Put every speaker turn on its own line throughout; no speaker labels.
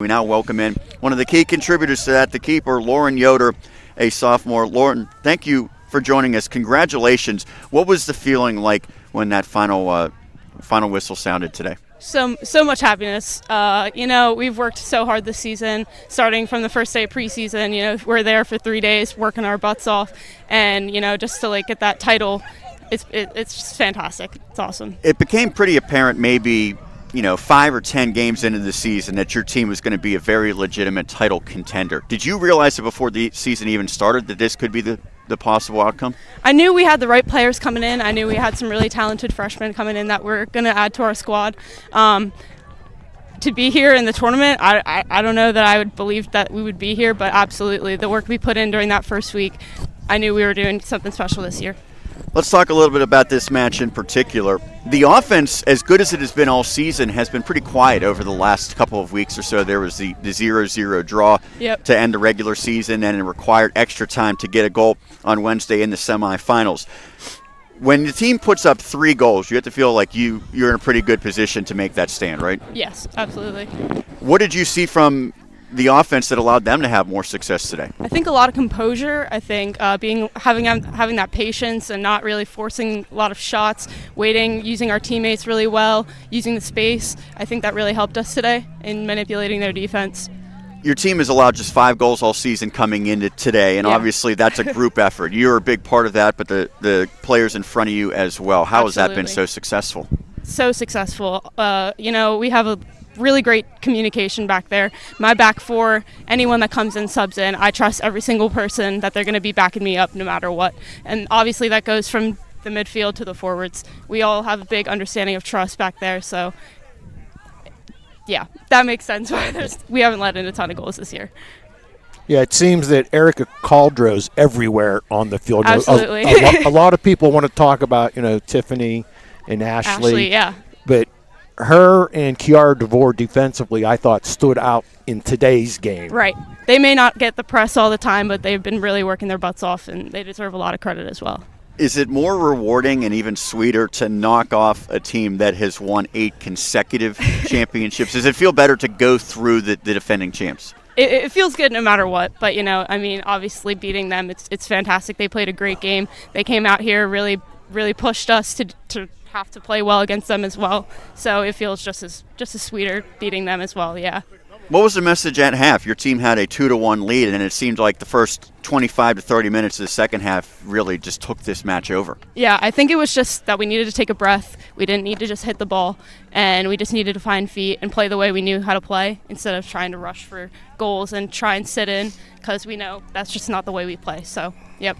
We now welcome in one of the key contributors to that, the keeper, Lauren Yoder, a sophomore. Lauren, thank you for joining us. Congratulations. What was the feeling like when that final whistle sounded today?
So much happiness. We've worked so hard this season, starting from the first day of preseason. We're there for 3 days working our butts off, and just to get that title, it's just fantastic. It's awesome.
It became pretty apparent maybe 5 or 10 games into the season that your team was going to be a very legitimate title contender. Did you realize it before the season even started that this could be the possible outcome?
I knew we had the right players coming in. I knew we had some really talented freshmen coming in that we're going to add to our squad. To be here in the tournament, I don't know that I would believe that we would be here, but absolutely. The work we put in during that first week, I knew we were doing something special this year.
Let's talk a little bit about this match in particular. The offense, as good as it has been all season, has been pretty quiet over the last couple of weeks or so. There was the 0-0 draw to end the regular season, and it required extra time to get a goal on Wednesday in the semifinals. When the team puts up 3 goals, you have to feel like you're in a pretty good position to make that stand, right?
Yes, absolutely.
What did you see from the offense that allowed them to have more success today?
I think a lot of composure. I think having that patience and not really forcing a lot of shots, waiting, using our teammates really well, using the space. I think that really helped us today in manipulating their defense.
Your team has allowed just 5 goals all season coming into today, and obviously that's a group effort. You're a big part of that, but the players in front of you as well. How has that been so successful?
So successful. We have a really great communication back there. My back four, anyone that comes in, subs in, I trust every single person that they're going to be backing me up no matter what. And obviously that goes from the midfield to the forwards. We all have a big understanding of trust back there, so yeah, that makes sense why we haven't let in a ton of goals this year.
Yeah, it seems that Erica Caldro's everywhere on the field.
Absolutely.
A lot of people want to talk about, Tiffany and Ashley.
Yeah.
But her and Kiara DeVore defensively, I thought, stood out in today's game.
Right. They may not get the press all the time, but they've been really working their butts off, and they deserve a lot of credit as well.
Is it more rewarding and even sweeter to knock off a team that has won 8 consecutive championships? Does it feel better to go through the defending champs?
It feels good no matter what, but obviously beating them, it's fantastic. They played a great game. They came out here, really pushed us to have to play well against them as well. So it feels just as sweeter beating them as well. Yeah.
What was the message at half? Your team had a 2-1 lead, and it seemed like the first 25 to 30 minutes of the second half really just took this match over.
Yeah, I think it was just that we needed to take a breath. We didn't need to just hit the ball, and we just needed to find feet and play the way we knew how to play instead of trying to rush for goals and try and sit in, because we know that's just not the way we play. So, yep.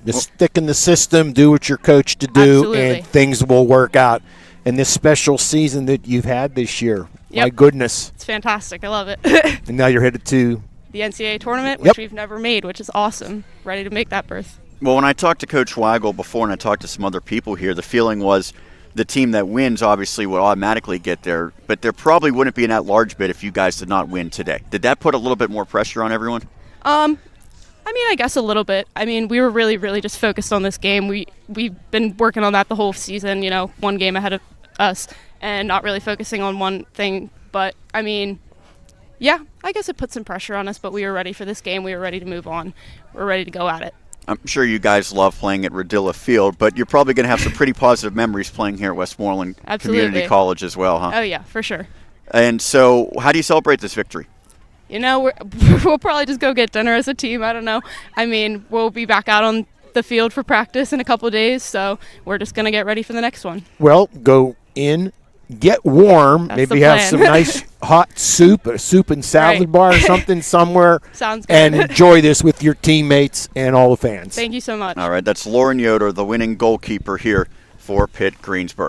Just stick in the system, do what you're coached to do,
Absolutely.
And things will work out. And this special season that you've had this year, my goodness.
It's fantastic. I love it.
And now you're headed to
the NCAA tournament, which we've never made, which is awesome. Ready to make that berth.
Well, when I talked to Coach Weigel before and I talked to some other people here, the feeling was the team that wins obviously would automatically get there, but there probably wouldn't be an at-large bid if you guys did not win today. Did that put a little bit more pressure on everyone?
I guess a little bit. We were really just focused on this game. We've been working on that the whole season, one game ahead of us, and not really focusing on one thing. But, yeah, I guess it put some pressure on us, but we were ready for this game. We were ready to move on. We're ready to go at it.
I'm sure you guys love playing at Radilla Field, but you're probably going to have some pretty positive memories playing here at Westmoreland Community College as well, huh?
Oh, yeah, for sure.
And so how do you celebrate this victory?
We'll probably just go get dinner as a team. I don't know. We'll be back out on the field for practice in a couple of days, so we're just going to get ready for the next one.
Well, go in, get warm, maybe have some nice hot soup, a soup and salad bar or something somewhere.
Sounds good.
And enjoy this with your teammates and all the fans.
Thank you so much.
All right, that's Lauren Yoder, the winning goalkeeper here for Pitt-Greensburg.